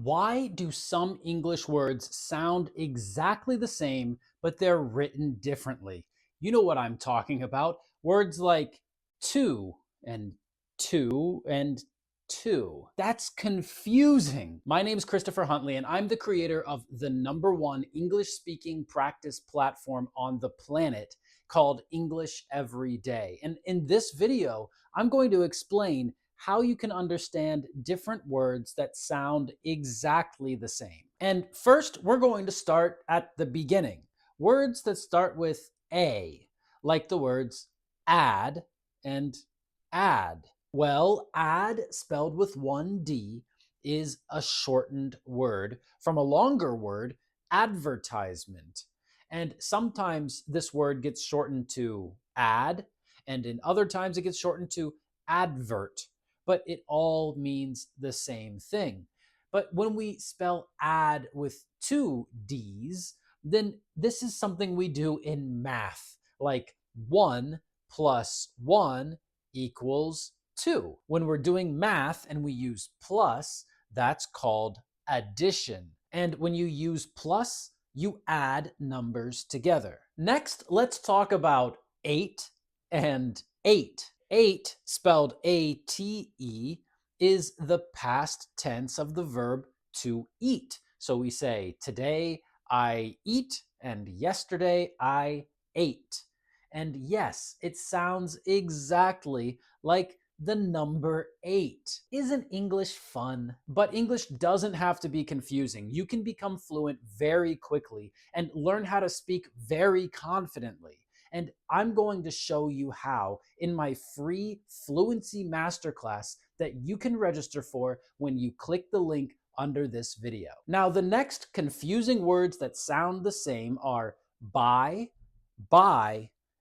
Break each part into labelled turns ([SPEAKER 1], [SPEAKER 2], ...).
[SPEAKER 1] Why do some English words sound exactly the same, but they're written differently? You know what I'm talking about. Words like two and two and two. That's confusing. My name is Christopher Huntley, and I'm the creator of the #1 English speaking practice platform on the planet called English Every Day. And in this video, I'm going to explain how you can understand different words that sound exactly the same. And first, we're going to start at the beginning. Words that start with A, like the words add and add. Well, add, spelled with one D, is a shortened word from a longer word, advertisement. And sometimes this word gets shortened to ad, and in other times it gets shortened to advert, but it all means the same thing. But when we spell add with two D's, then this is something we do in math, like 1 plus 1 equals 2. When we're doing math and we use plus, that's called addition. And when you use plus, you add numbers together. Next, let's talk about 8 and 8. 8, spelled A-T-E, is the past tense of the verb to eat. So we say, today I eat, and yesterday I ate. And yes, it sounds exactly like the number 8. Isn't English fun? But English doesn't have to be confusing. You can become fluent very quickly and learn how to speak very confidently. And I'm going to show you how in my free Fluency Masterclass that you can register for when you click the link under this video. Now, the next confusing words that sound the same are buy,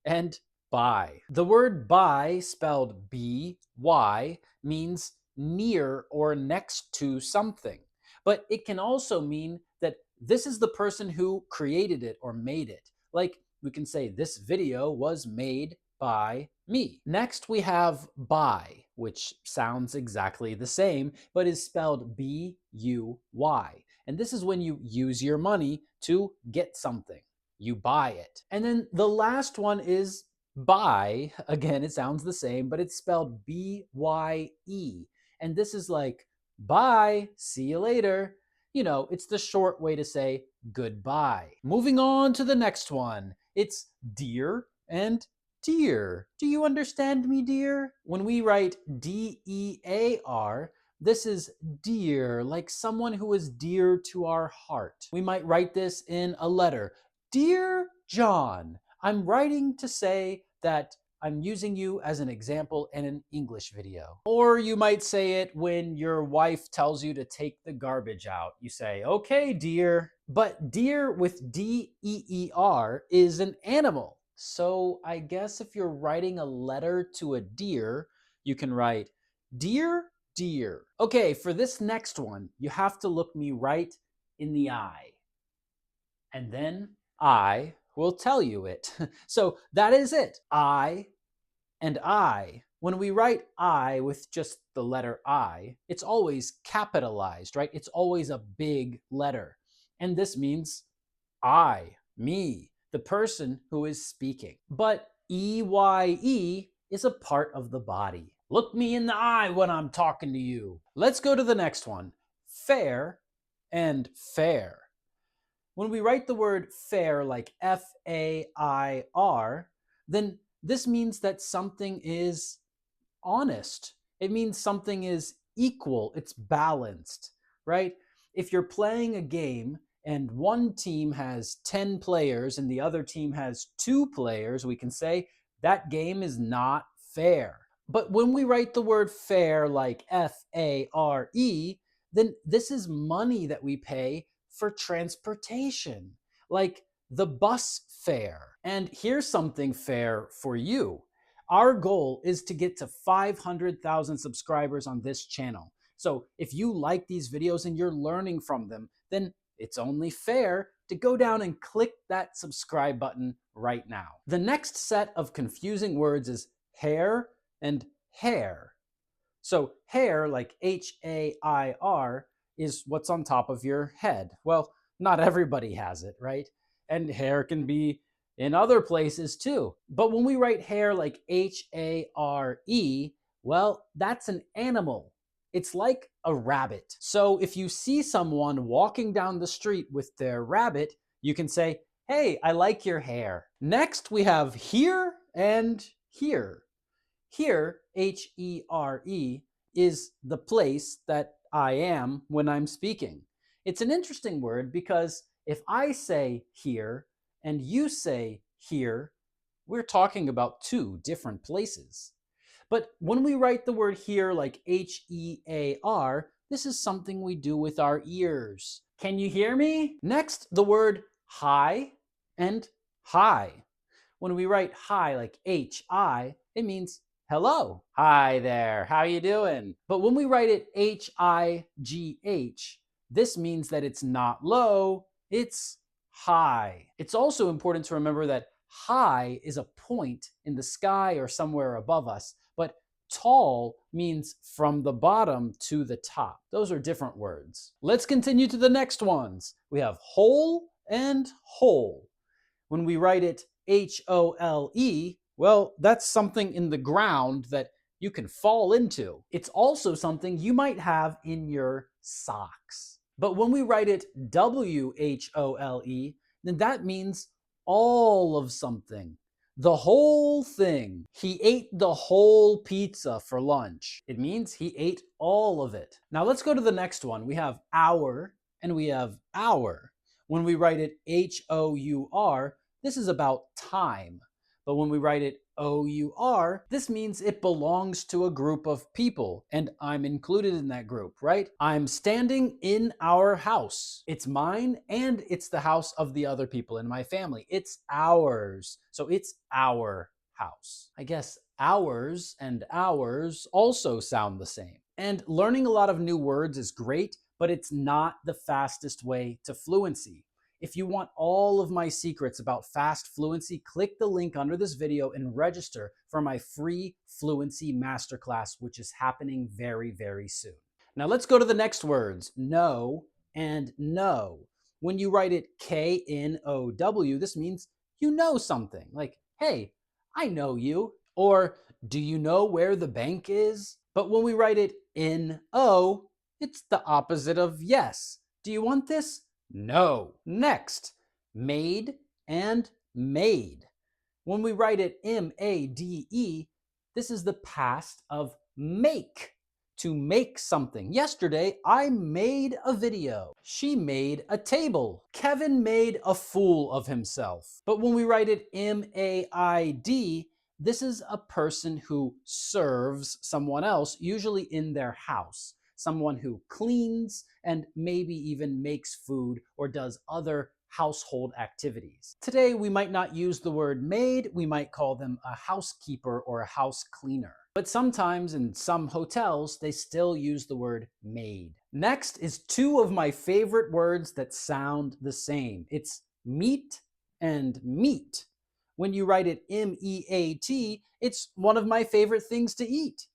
[SPEAKER 1] and by. The word by, spelled B-Y, means near or next to something. But it can also mean that this is the person who created it or made it. Like we can say, this video was made by me. Next, we have buy, which sounds exactly the same, but is spelled B-U-Y. And this is when you use your money to get something. You buy it. And then the last one is buy. Again, it sounds the same, but it's spelled B-Y-E. And this is like, bye, see you later. You know, it's the short way to say goodbye. Moving on to the next one. It's dear and dear. Do you understand me, dear? When we write D-E-A-R, this is dear, like someone who is dear to our heart. We might write this in a letter. Dear John, I'm writing to say that I'm using you as an example in an English video. Or you might say it when your wife tells you to take the garbage out. You say, okay, dear. But deer with D-E-E-R is an animal. So I guess if you're writing a letter to a deer, you can write, dear, dear. Okay, for this next one, you have to look me right in the eye. And then I will tell you it. So that is it. I and I. When we write I with just the letter I, it's always capitalized, right? It's always a big letter. And this means I, me, the person who is speaking. But EYE is a part of the body. Look me in the eye when I'm talking to you. Let's go to the next one. Fair and fair. When we write the word fair like F-A-I-R, then this means that something is honest. It means something is equal, it's balanced, right? If you're playing a game and one team has 10 players and the other team has 2 players, we can say that game is not fair. But when we write the word fair like F-A-R-E, then this is money that we pay for transportation, like the bus fare. And here's something fair for you. Our goal is to get to 500,000 subscribers on this channel. So if you like these videos and you're learning from them, then it's only fair to go down and click that subscribe button right now. The next set of confusing words is hair and hair. So hair, like H-A-I-R, is what's on top of your head. Well, not everybody has it, right? And hair can be in other places too. But when we write hair like Hare, well, that's an animal. It's like a rabbit. So if you see someone walking down the street with their rabbit, you can say, "Hey, I like your hair." Next, we have here and here. Here, Here, is the place that I am when I'm speaking. It's an interesting word because if I say here and you say here, we're talking about two different places. But when we write the word here like Hear, this is something we do with our ears. Can you hear me? Next, the word hi and hi. When we write hi like Hi, it means hello. Hi there, how you doing? But when we write it High, this means that it's not low, it's high. It's also important to remember that high is a point in the sky or somewhere above us, but tall means from the bottom to the top. Those are different words. Let's continue to the next ones. We have whole and whole. When we write it Hole, well, that's something in the ground that you can fall into. It's also something you might have in your socks. But when we write it Whole, then that means all of something. The whole thing. He ate the whole pizza for lunch. It means he ate all of it. Now let's go to the next one. We have hour and we have hour. When we write it Hour, this is about time. But when we write it Our, this means it belongs to a group of people, and I'm included in that group, right? I'm standing in our house. It's mine, and it's the house of the other people in my family. It's ours. So it's our house. I guess ours and ours also sound the same. And learning a lot of new words is great, but it's not the fastest way to fluency. If you want all of my secrets about fast fluency, click the link under this video and register for my free Fluency Masterclass, which is happening very, very soon. Now let's go to the next words, know and know. When you write it Know, this means you know something. Like, hey, I know you. Or, do you know where the bank is? But when we write it N-O, it's the opposite of yes. Do you want this? No. Next, made and made. When we write it M-A-D-E, this is the past of make. To make something. Yesterday, I made a video. She made a table. Kevin made a fool of himself. But when we write it M-A-I-D, this is a person who serves someone else, usually in their house. Someone who cleans and maybe even makes food or does other household activities. Today, we might not use the word maid, we might call them a housekeeper or a house cleaner. But sometimes in some hotels, they still use the word maid. Next is two of my favorite words that sound the same. It's meat and meat. When you write it M-E-A-T, it's one of my favorite things to eat.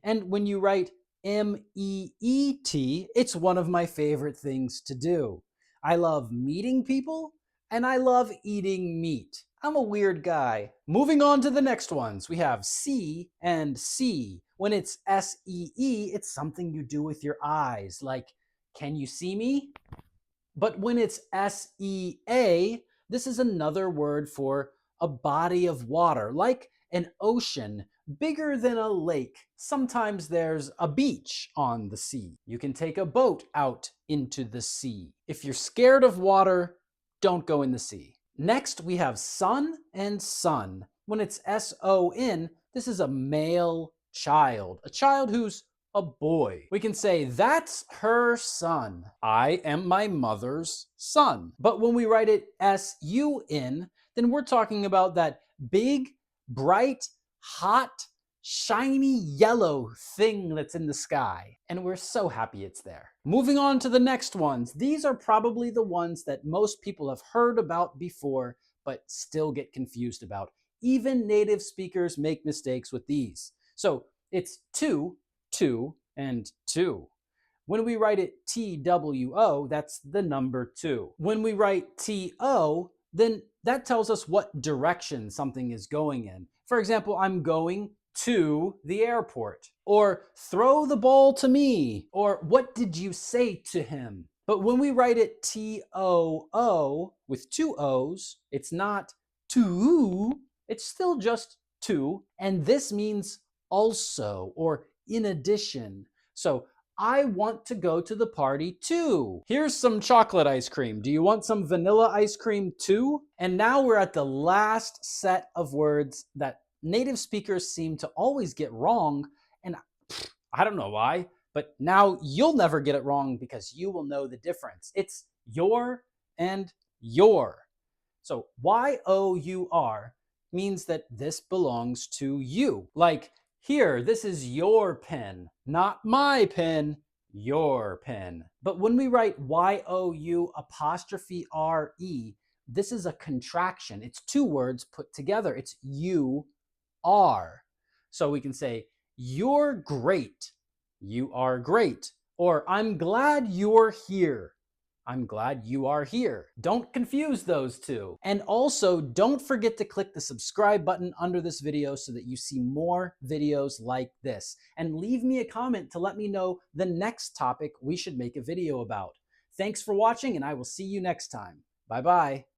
[SPEAKER 1] And when you write M-E-E-T, it's one of my favorite things to do. I love meeting people, and I love eating meat. I'm a weird guy. Moving on to the next ones, we have see and see. When it's S-E-E, it's something you do with your eyes, like, can you see me? But when it's S-E-A, this is another word for a body of water, like an ocean, bigger than a lake. Sometimes there's a beach on the sea. You can take a boat out into the sea. If you're scared of water, don't go in the sea. Next, we have son and son. When it's S-O-N, this is a male child, a child who's a boy. We can say, that's her son. I am my mother's son. But when we write it S-U-N, then we're talking about that big, bright, hot, shiny yellow thing that's in the sky. And we're so happy it's there. Moving on to the next ones. These are probably the ones that most people have heard about before, but still get confused about. Even native speakers make mistakes with these. So it's two, and two. When we write it TWO, that's the number 2. When we write TO, then that tells us what direction something is going in. For example, I'm going to the airport, or throw the ball to me, or what did you say to him? But when we write it TOO with 2 O's, it's not to, it's still just to, and this means also or in addition. So I want to go to the party too. Here's some chocolate ice cream. Do you want some vanilla ice cream too? And now we're at the last set of words that native speakers seem to always get wrong. And I don't know why, but now you'll never get it wrong because you will know the difference. It's your and your. So Y-O-U-R means that this belongs to you. Like, here, this is your pen, not my pen, your pen. But when we write Y-O-U apostrophe R-E, this is a contraction. It's 2 words put together. It's you are. So we can say, you're great. You are great. Or I'm glad you're here. I'm glad you are here. Don't confuse those two. And also, don't forget to click the subscribe button under this video so that you see more videos like this. And leave me a comment to let me know the next topic we should make a video about. Thanks for watching, and I will see you next time. Bye-bye.